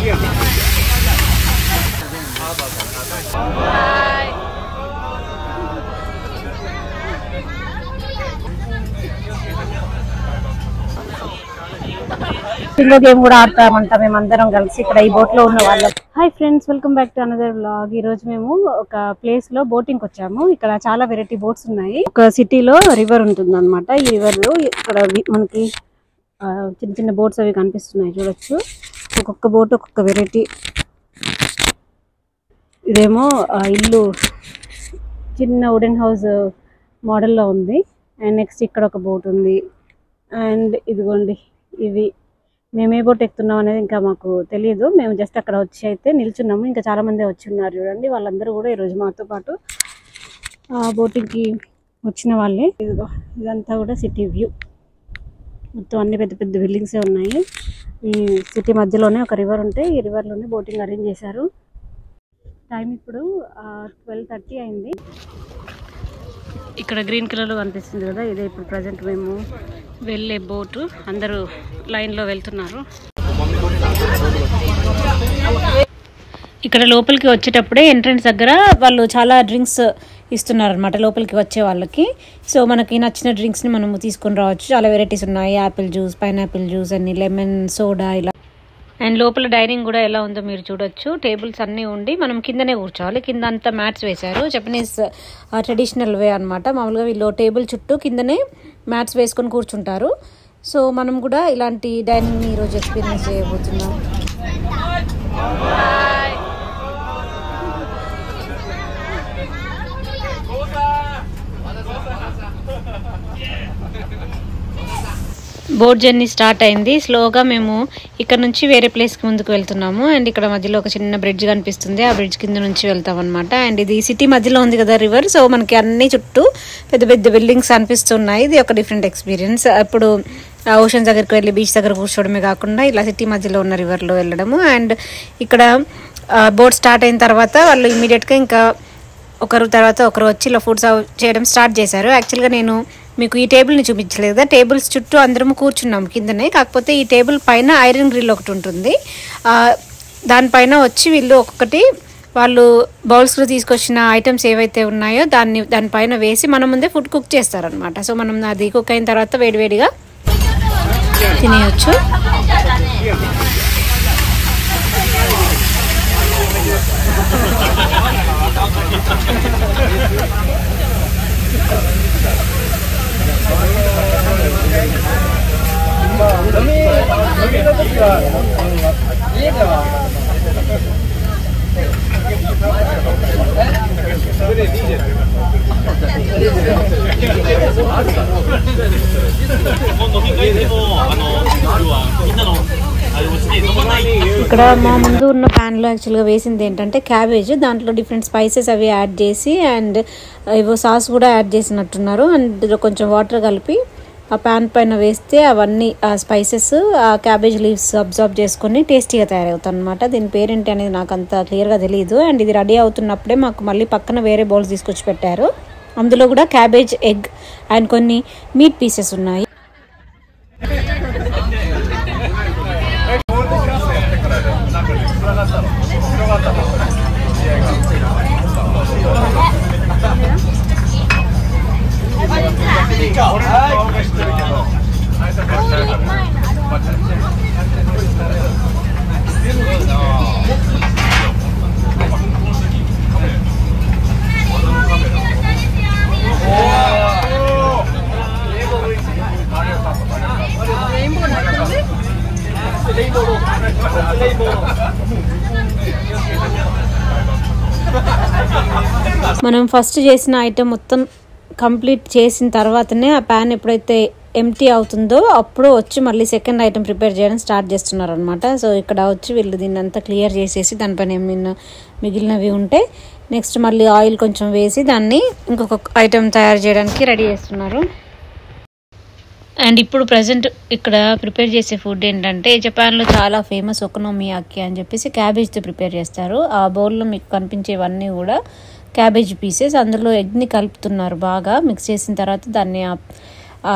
ఇంకో గేమ్ కూడా ఆడతామంట మేమందరం కలిసి ఇక్కడ ఈ బోట్ లో ఉన్న వాళ్ళం. Hi friends, welcome back to another vlog. ఈ రోజు మేము ఒక ప్లేస్ లో బోటింగ్ వచ్చాము. ఇక్కడ చాలా వెరైటీ బోట్స్ ఉన్నాయి. ఒక సిటీలో రివర్ ఉంటుంది అనమాట. ఈ రివర్ లో ఇక్కడ మనకి చిన్న చిన్న బోట్స్ అవి కనిపిస్తున్నాయి, చూడొచ్చు. ఒక్కొక్క బోట్ ఒక్కొక్క వెరైటీ. ఇదేమో ఇల్లు చిన్న వుడెన్ హౌస్ మోడల్లో ఉంది. అండ్ నెక్స్ట్ ఇక్కడ ఒక బోట్ ఉంది. అండ్ ఇదిగోండి, ఇవి మేము ఏ బోట్ ఎక్కుతున్నాం అనేది ఇంకా మాకు తెలియదు. మేము జస్ట్ అక్కడ వచ్చి అయితే నిల్చున్నాము. ఇంకా చాలా మంది వచ్చి ఉన్నారు చూడండి. వాళ్ళందరూ కూడా ఈరోజు మాతో పాటు బోటింగ్కి వచ్చిన వాళ్ళే. ఇదిగో ఇదంతా కూడా సిటీ వ్యూ. మొత్తం అన్ని పెద్ద పెద్ద బిల్డింగ్సే ఉన్నాయి. ఈ సిటీ మధ్యలోనే ఒక రివర్ ఉంటే ఈ రివర్లోనే బోటింగ్ అరేంజ్ చేశారు. టైం ఇప్పుడు 12:30 అయింది. ఇక్కడ గ్రీన్ కలర్లో కనిపిస్తుంది కదా, ఇదే ఇప్పుడు ప్రజెంట్ మేము వెళ్ళే బోటు. అందరూ లైన్లో వెళ్తున్నారు. ఇక్కడ లోపలికి వచ్చేటప్పుడే ఎంట్రన్స్ దగ్గర వాళ్ళు చాలా డ్రింక్స్ ఇస్తున్నారు అనమాట లోపలికి వచ్చే వాళ్ళకి. సో మనకి నచ్చిన డ్రింక్స్ని మనము తీసుకొని రావచ్చు. చాలా వెరైటీస్ ఉన్నాయి. యాపిల్ జ్యూస్, పైనాపిల్ జ్యూస్ అని, లెమన్ సోడా ఇలా. అండ్ లోపల డైనింగ్ కూడా ఎలా ఉందో మీరు చూడొచ్చు. టేబుల్స్ అన్నీ ఉండి మనం కిందనే కూర్చోవాలి. కింద అంతా మ్యాట్స్ వేశారు. జపనీస్ ట్రెడిషనల్ వే అనమాట. మామూలుగా వీళ్ళు టేబుల్ చుట్టూ కిందనే మ్యాట్స్ వేసుకొని కూర్చుంటారు. సో మనం కూడా ఇలాంటి డైనింగ్ని ఈరోజు ఎక్స్పీరియన్స్ చేయబోతున్నాం. బోట్ జర్నీ స్టార్ట్ అయింది. స్లోగా మేము ఇక్కడ నుంచి వేరే ప్లేస్కి ముందుకు వెళ్తున్నాము. అండ్ ఇక్కడ మధ్యలో ఒక చిన్న బ్రిడ్జ్ కనిపిస్తుంది. ఆ బ్రిడ్జ్ కింద నుంచి వెళ్తాం అనమాట. అండ్ ఇది సిటీ మధ్యలో ఉంది కదా రివర్. సో మనకి అన్ని చుట్టూ పెద్ద పెద్ద బిల్డింగ్స్ అనిపిస్తున్నాయి. ఇది ఒక డిఫరెంట్ ఎక్స్పీరియన్స్. ఇప్పుడు ఓషన్ దగ్గరికి వెళ్ళి బీచ్ దగ్గర కూర్చోవడమే కాకుండా ఇలా సిటీ మధ్యలో ఉన్న రివర్లో వెళ్ళడము. అండ్ ఇక్కడ బోట్ స్టార్ట్ అయిన తర్వాత వాళ్ళు ఇమీడియట్గా ఇంకా ఒకరు తర్వాత ఒకరు వచ్చి ఇలా ఫుడ్ సర్వ్ చేయడం స్టార్ట్ చేశారు. యాక్చువల్గా నేను మీకు ఈ టేబుల్ని చూపించలేదు కదా. టేబుల్స్ చుట్టూ అందరం కూర్చున్నాము కిందనే. కాకపోతే ఈ టేబుల్ పైన ఐరన్ గ్రిల్ ఒకటి ఉంటుంది. దానిపైన వచ్చి వీళ్ళు ఒక్కొక్కటి వాళ్ళు బౌల్స్లో తీసుకొచ్చిన ఐటమ్స్ ఏవైతే ఉన్నాయో దానిపైన వేసి మన ముందే ఫుడ్ కుక్ చేస్తారనమాట. సో మనం అది కుక్ అయిన తర్వాత వేడివేడిగా తినేయచ్చు. ఇక్కడ మా ముందు ఉన్న ప్యాన్ లో యాక్చువల్గా వేసింది ఏంటంటే క్యాబేజ్. దాంట్లో డిఫరెంట్ స్పైసెస్ అవి యాడ్ చేసి అండ్ ఏవో సాస్ కూడా యాడ్ చేసినట్టున్నారు. అండ్ కొంచెం వాటర్ కలిపి ఆ ప్యాన్ పైన వేస్తే అవన్నీ ఆ స్పైసెస్ ఆ క్యాబేజ్ లీవ్స్ అబ్జర్వ్ చేసుకొని టేస్టీగా తయారవుతాయి అనమాట. దీని పేరేంటి అనేది నాకు అంత క్లియర్గా తెలియదు. అండ్ ఇది రెడీ అవుతున్నప్పుడే మాకు మళ్ళీ పక్కన వేరే బౌల్స్ తీసుకొచ్చి పెట్టారు. అందులో కూడా క్యాబేజ్, ఎగ్ అండ్ కొన్ని మీట్ పీసెస్ ఉన్నాయి. మనం ఫస్ట్ చేసిన ఐటెం మొత్తం కంప్లీట్ చేసిన తర్వాతనే ఆ ప్యాన్ ఎప్పుడైతే ఎంటీ అవుతుందో అప్పుడు వచ్చి మళ్ళీ సెకండ్ ఐటెం ప్రిపేర్ చేయడం స్టార్ట్ చేస్తున్నారు అనమాట. సో ఇక్కడ వచ్చి వీళ్ళు దీన్ని అంతా క్లియర్ చేసేసి దానిపైన ఏమైనా మిగిలినవి ఉంటే నెక్స్ట్ మళ్ళీ ఆయిల్ కొంచెం వేసి దాన్ని ఇంకొక ఐటెం తయారు చేయడానికి రెడీ చేస్తున్నారు. అండ్ ఇప్పుడు ప్రజెంట్ ఇక్కడ ప్రిపేర్ చేసే ఫుడ్ ఏంటంటే జపాన్లో చాలా ఫేమస్ ఒకోనోమియాకి అని చెప్పేసి క్యాబేజ్తో ప్రిపేర్ చేస్తారు. ఆ బౌల్లో మీకు కనిపించేవన్నీ కూడా క్యాబేజ్ పీసెస్. అందులో ఎగ్ని కలుపుతున్నారు బాగా మిక్స్ చేసిన తర్వాత దాన్ని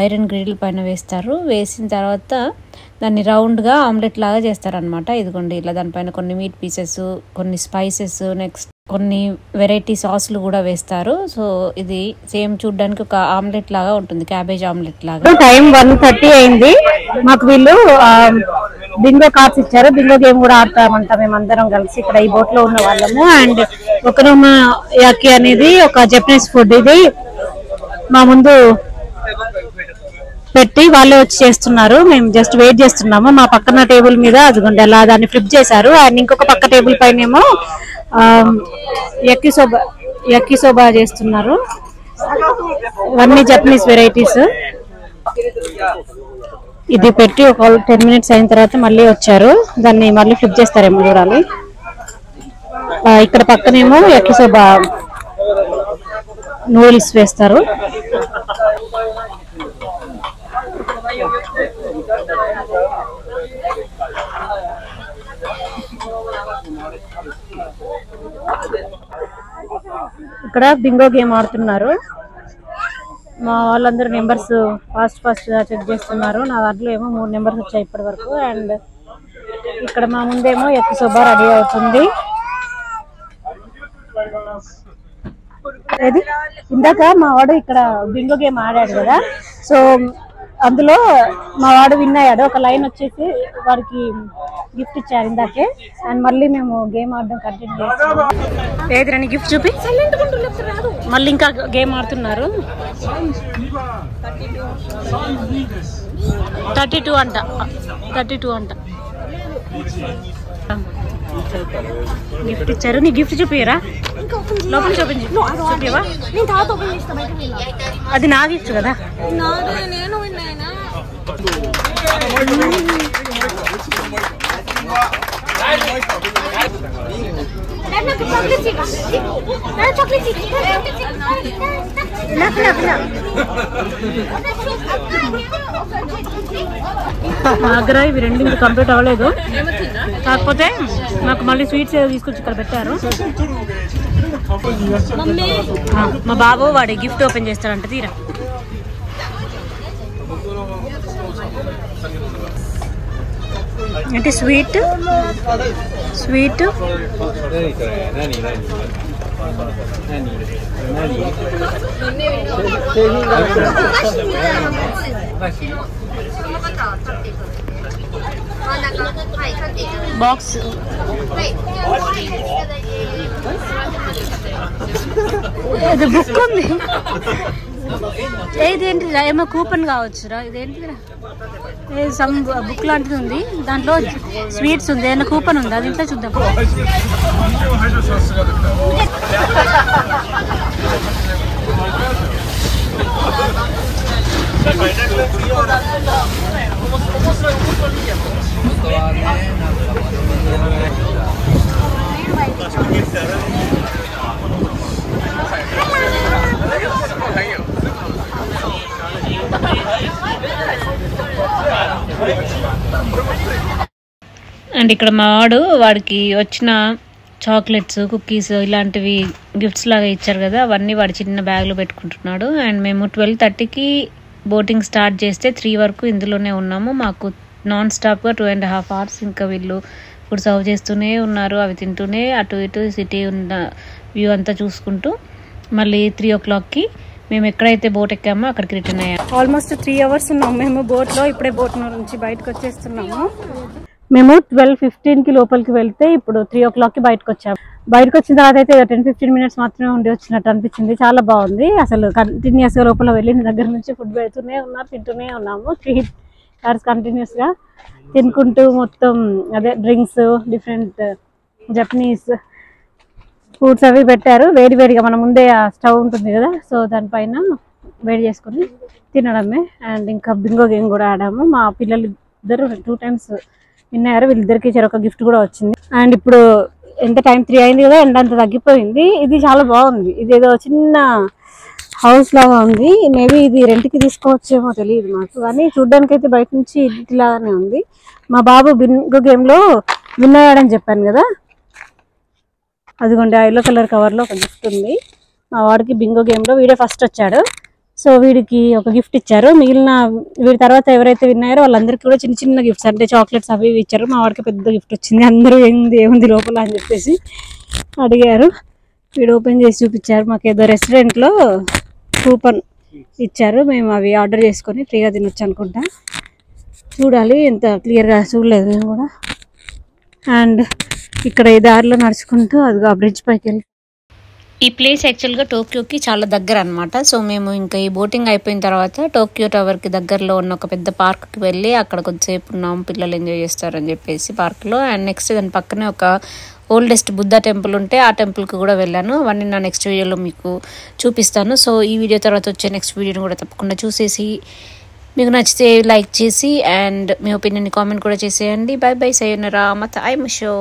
ఐరన్ గ్రిల్ పైన వేస్తారు. వేసిన తర్వాత దాన్ని రౌండ్గా ఆమ్లెట్ లాగా చేస్తారనమాట. ఇదిగోండి ఇలా దానిపైన కొన్ని మీట్ పీసెస్, కొన్ని స్పైసెస్, నెక్స్ట్ కొన్ని వెరైటీ సాసులు కూడా వేస్తారు. సో ఇది సేమ్ చూడడానికి ఒక ఆమ్లెట్ లాగా ఉంటుంది, క్యాబేజ్ ఆమ్లెట్ లాగా. టైం 1:30 అయింది. మాకు వీళ్ళు బింగో కార్డ్స్ ఇచ్చారు. బింగో గేమ్ కూడా ఆడతామంట మేమందరం కలిసి ఇక్కడ ఈ బోట్ లో ఉన్న వాళ్ళము. అండ్ ఒకరోమా యాకి అనేది ఒక జపనీస్ ఫుడ్. ఇది మా ముందు పెట్టి వాళ్ళే వచ్చి చేస్తున్నారు. మేము జస్ట్ వెయిట్ చేస్తున్నాము. మా పక్కన టేబుల్ మీద అదిగోండి అలా దాన్ని ఫ్లిప్ చేశారు. అండ్ ఇంకొక పక్క టేబుల్ పైన ఏమో యక్కిసోబా చేస్తున్నారు. ఇవన్నీ జపనీస్ వెరైటీస్. ఇది పెట్టి ఒక 10 minutes అయిన తర్వాత మళ్ళీ వచ్చారు. దాన్ని మళ్ళీ ఫ్లిప్ చేస్తారేమో చూడాలి. ఇక్కడ పక్కనేమో యక్కిసోబా నూడిల్స్ వేస్తారు. ఇక్కడ బింగో గేమ్ ఆడుతున్నారు. మా వాళ్ళందరూ నెంబర్స్ ఫాస్ట్ గా చెక్ చేస్తున్నారు. నా దాంట్లో ఏమో 3 నెంబర్స్ వచ్చాయి ఇప్పటి వరకు. అండ్ ఇక్కడ మా ముందేమో యక్కిసోబా రెడీ అవుతుంది. అది ఇందాక మా వాడు ఇక్కడ బింగో గేమ్ ఆడాడు కదా, సో అందులో మా వాడు విన్ అయ్యాడు. ఒక లైన్ వచ్చేసి వాడికి గిఫ్ట్ ఇచ్చారు ఇందాకే. అండ్ మళ్ళీ మేము గేమ్ ఆడడం కంటిన్యూ చేస్తాం. ఏదిరని గిఫ్ట్ చూపి. మళ్ళీ ఇంకా గేమ్ ఆడుతున్నారు. 32 అంట. 32 అంట. గిఫ్ట్ ఇచ్చారు. నీ గిఫ్ట్ చూపియరా? లోపల చూపించి చూపివా? అది నా గిఫ్ట్ కదా. ఆగ్రా ఇవి రెండు ఇంకా కంప్లీట్ అవ్వలేదు. కాకపోతే నాకు మళ్ళీ స్వీట్స్ ఏదో తీసుకొచ్చి ఇక్కడ పెట్టారు. మా బాబు వాడి గిఫ్ట్ ఓపెన్ చేస్తాడంట. తీరా అంటే స్వీట్ బాక్స్. ఇది బుక్ ఉంది. ఇదేంటి? ఏమో కూపన్ కావచ్చురా. ఇదేంటి? సమ్ బుక్ లాంటిది ఉంది. దాంట్లో స్వీట్స్ ఉంది. ఏమైనా కూపన్ ఉంది? అది ఇంట్లో చూద్దాం. అండ్ ఇక్కడ మా వాడికి వచ్చిన చాక్లెట్స్, కుకీస్ ఇలాంటివి గిఫ్ట్స్ లాగా ఇచ్చారు కదా, అవన్నీ వాడి చిన్న బ్యాగ్లో పెట్టుకుంటున్నాడు. అండ్ మేము 12:30కి బోటింగ్ స్టార్ట్ చేస్తే 3 వరకు ఇందులోనే ఉన్నాము. మాకు నాన్ స్టాప్గా 2.5 hours ఇంకా వీళ్ళు ఫుడ్ సర్వ్ చేస్తూనే ఉన్నారు. అవి తింటూనే అటు ఇటు సిటీ ఉన్న వ్యూ అంతా చూసుకుంటూ మళ్ళీ 3 o'clockకి మేము ఎక్కడైతే బోట్ ఎక్కామో అక్కడికి రిటర్న్ అయ్యాము. ఆల్మోస్ట్ 3 hours ఉన్నాము మేము బోట్లో. ఇప్పుడే బోట్ నుంచి బయటకు వచ్చేస్తున్నాము. మేము 12:15కి లోపలికి వెళ్తే ఇప్పుడు 3 o'clockకి బయటకు వచ్చాము. బయటకు వచ్చిన తర్వాత అయితే 10-15 minutes మాత్రమే ఉండి వచ్చినట్టు అనిపించింది. చాలా బాగుంది. అసలు కంటిన్యూస్గా లోపల వెళ్ళిన దగ్గర నుంచి ఫుడ్ పెడుతూనే ఉన్నారు, తింటూనే ఉన్నాము. 3 hours కంటిన్యూస్గా తినుకుంటూ మొత్తం అదే డ్రింక్స్, డిఫరెంట్ జపనీస్ ఫుడ్స్ అవి పెట్టారు. వేడివేడిగా మన ముందే ఆ స్టవ్ ఉంటుంది కదా, సో దానిపైన వేడి చేసుకుని తినడమే. అండ్ ఇంకా బింగో గేమ్ కూడా ఆడాము. మా పిల్లలు ఇద్దరు 2 times విన్నారు. వీళ్ళిద్దరికి ఒక గిఫ్ట్ కూడా వచ్చింది. అండ్ ఇప్పుడు ఎంత టైం 3 అయింది కదా, ఎండ అంత తగ్గిపోయింది. ఇది చాలా బాగుంది. ఇది ఏదో చిన్న హౌస్ లాగా ఉంది. మేబీ ఇది రెంట్కి తీసుకోవచ్చేమో తెలియదు మాకు, కానీ చూడ్డానికి అయితే బయట నుంచి ఇంటిలాగానే ఉంది. మా బాబు బింగో గేమ్లో విన్ అయ్యాడని చెప్పాను కదా, అదిగోండి ఆ yellow కలర్ కవర్లో ఒక గిఫ్ట్ ఉంది. మా వాడికి బింగో గేమ్లో వీడే ఫస్ట్ వచ్చాడు. సో వీడికి ఒక గిఫ్ట్ ఇచ్చారు. మిగిలిన వీడి తర్వాత ఎవరైతే విన్నారో వాళ్ళందరికీ కూడా చిన్న చిన్న గిఫ్ట్స్ అంటే చాక్లెట్స్ అవి ఇవి ఇచ్చారు. మా వాడికి పెద్ద గిఫ్ట్ వచ్చింది. అందరూ ఏముంది లోపల అని చెప్పేసి అడిగారు. వీడు ఓపెన్ చేసి చూపించారు. మాకు ఏదో రెస్టారెంట్లో కూపన్ ఇచ్చారు. మేము అవి ఆర్డర్ చేసుకొని ఫ్రీగా తినొచ్చు అనుకుంటా. చూడాలి, ఎంత క్లియర్గా చూడలేదు మేము కూడా. అండ్ ఇక్కడ ఈ దారిలో నడుచుకుంటూ అది ఆ బ్రిడ్జ్ పైకి వెళ్ళి ఈ ప్లేస్ యాక్చువల్గా టోక్యోకి చాలా దగ్గర అనమాట. సో మేము ఇంకా ఈ బోటింగ్ అయిపోయిన తర్వాత టోక్యో టవర్కి దగ్గరలో ఉన్న ఒక పెద్ద పార్క్కి వెళ్ళి అక్కడ కొద్దిసేపు ఉన్నాం, పిల్లలు ఎంజాయ్ చేస్తారని చెప్పేసి పార్క్లో. అండ్ నెక్స్ట్ దాని పక్కనే ఒక ఓల్డెస్ట్ బుద్ధ టెంపుల్ ఉంటే ఆ టెంపుల్కి కూడా వెళ్ళాను. అవన్నీ నా నెక్స్ట్ వీడియోలో మీకు చూపిస్తాను. సో ఈ వీడియో తర్వాత వచ్చే నెక్స్ట్ వీడియోని కూడా తప్పకుండా చూసేసి మీకు నచ్చితే లైక్ చేసి అండ్ మీ ఒపీనియన్ని కామెంట్ కూడా చేసేయండి. బై బై, సయోనరా, మత ఐ షో.